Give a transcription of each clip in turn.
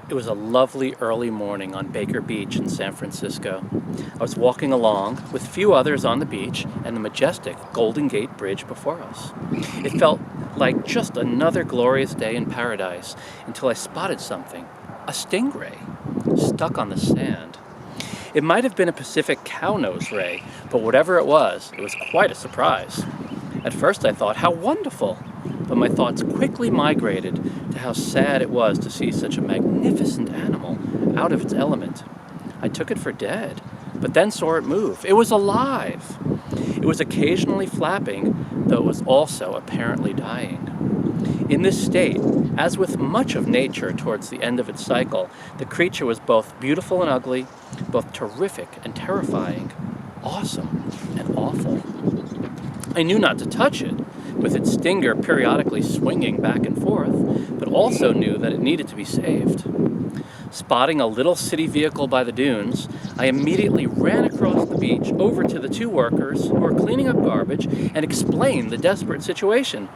It was a lovely early morning on Baker Beach in San Francisco. I was walking along with few others on the beach and the majestic Golden Gate Bridge before us. It felt like just another glorious day in paradise until I spotted something, a stingray, stuck on the sand. It might have been a Pacific cownose ray, but whatever it was quite a surprise. At first I thought, how wonderful! But my thoughts quickly migrated to how sad it was to see such a magnificent animal out of its element. I took it for dead, but then saw it move. It was alive! It was occasionally flapping, though it was also apparently dying. In this state, as with much of nature towards the end of its cycle, the creature was both beautiful and ugly, both terrific and terrifying, awesome and awful. I knew not to touch it, with its stinger periodically swinging back and forth, but also knew that it needed to be saved. Spotting a little city vehicle by the dunes, I immediately ran across the beach over to the two workers who were cleaning up garbage and explained the desperate situation,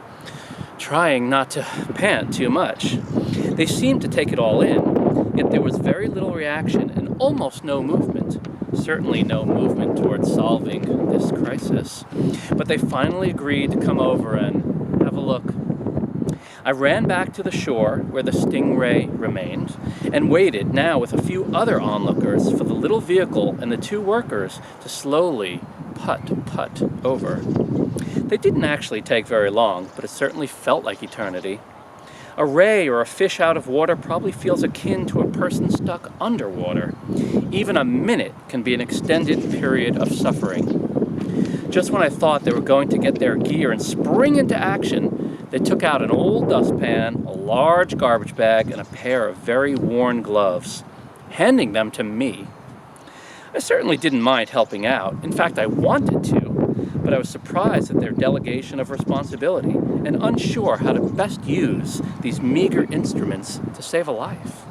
trying not to pant too much. They seemed to take it all in, yet there was very little reaction and almost no movement. Certainly no movement towards solving this crisis. But they finally agreed to come over and have a look. I ran back to the shore where the stingray remained and waited, now with a few other onlookers, for the little vehicle and the two workers to slowly putt over. They didn't actually take very long, but it certainly felt like eternity. A ray or a fish out of water probably feels akin to a person stuck underwater. Even a minute can be an extended period of suffering. Just when I thought they were going to get their gear and spring into action, they took out an old dustpan, a large garbage bag, and a pair of very worn gloves, handing them to me. I certainly didn't mind helping out. In fact, I wanted to. But I was surprised at their delegation of responsibility and unsure how to best use these meager instruments to save a life.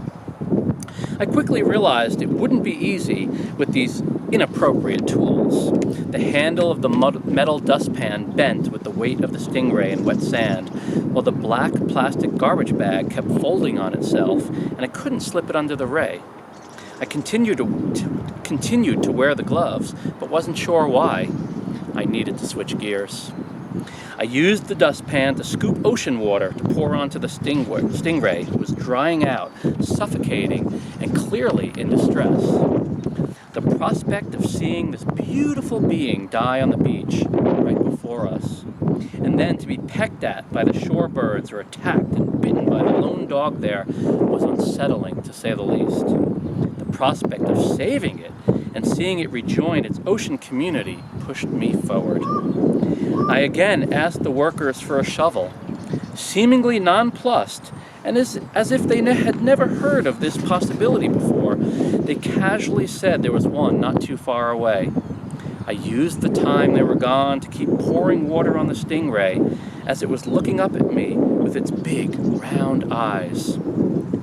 I quickly realized it wouldn't be easy with these inappropriate tools. The handle of the metal dustpan bent with the weight of the stingray and wet sand, while the black plastic garbage bag kept folding on itself, and I couldn't slip it under the ray. I continued to wear the gloves, but wasn't sure why. I needed to switch gears. I used the dustpan to scoop ocean water to pour onto the stingray, who was drying out, suffocating, and clearly in distress. The prospect of seeing this beautiful being die on the beach right before us, and then to be pecked at by the shore birds or attacked and bitten by the lone dog there, was unsettling, to say the least. The prospect of saving it and seeing it rejoin its ocean community pushed me forward. I again asked the workers for a shovel. Seemingly nonplussed, and as if they had never heard of this possibility before, they casually said there was one not too far away. I used the time they were gone to keep pouring water on the stingray as it was looking up at me with its big, round eyes.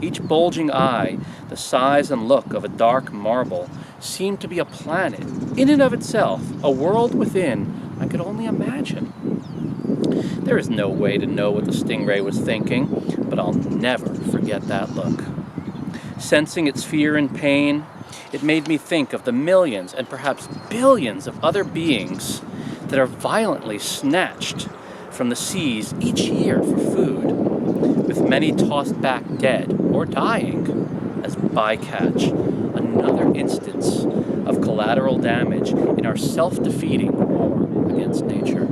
Each bulging eye, the size and look of a dark marble, seemed to be a planet, in and of itself, a world within I could only imagine. There is no way to know what the stingray was thinking, but I'll never forget that look. Sensing its fear and pain, it made me think of the millions and perhaps billions of other beings that are violently snatched from the seas each year for food, with many tossed back dead or dying as bycatch. Another instance of collateral damage in our self-defeating war against nature.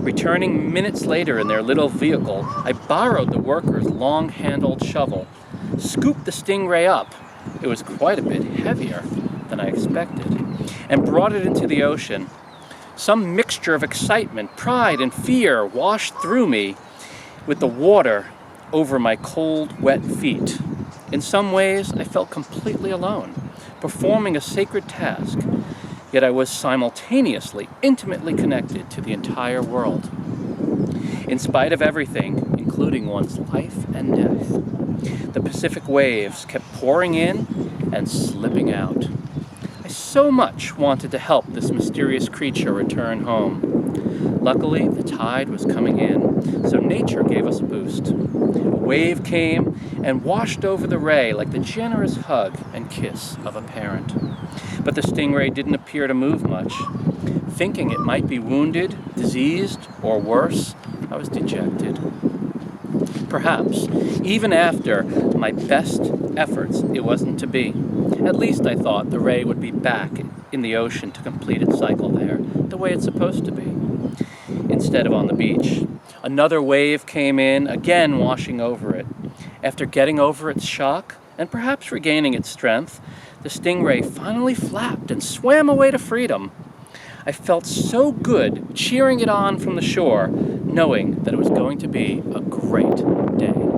Returning minutes later in their little vehicle, I borrowed the workers' long-handled shovel, scooped the stingray up, it was quite a bit heavier than I expected, and brought it into the ocean. Some mixture of excitement, pride, and fear washed through me with the water over my cold, wet feet. In some ways, I felt completely alone, performing a sacred task, yet I was simultaneously intimately connected to the entire world. In spite of everything, including one's life and death, the Pacific waves kept pouring in and slipping out. I so much wanted to help this mysterious creature return home. Luckily, the tide was coming in, So nature gave us a boost. A wave came and washed over the ray like the generous hug and kiss of a parent. But the stingray didn't appear to move much. Thinking it might be wounded, diseased, or worse, I was dejected. Perhaps, even after my best efforts, it wasn't to be. At least I thought the ray would be back in the ocean to complete its cycle there, the way it's supposed to be, instead of on the beach. Another wave came in, again washing over it. After getting over its shock, and perhaps regaining its strength, the stingray finally flapped and swam away to freedom. I felt so good cheering it on from the shore, knowing that it was going to be a great day.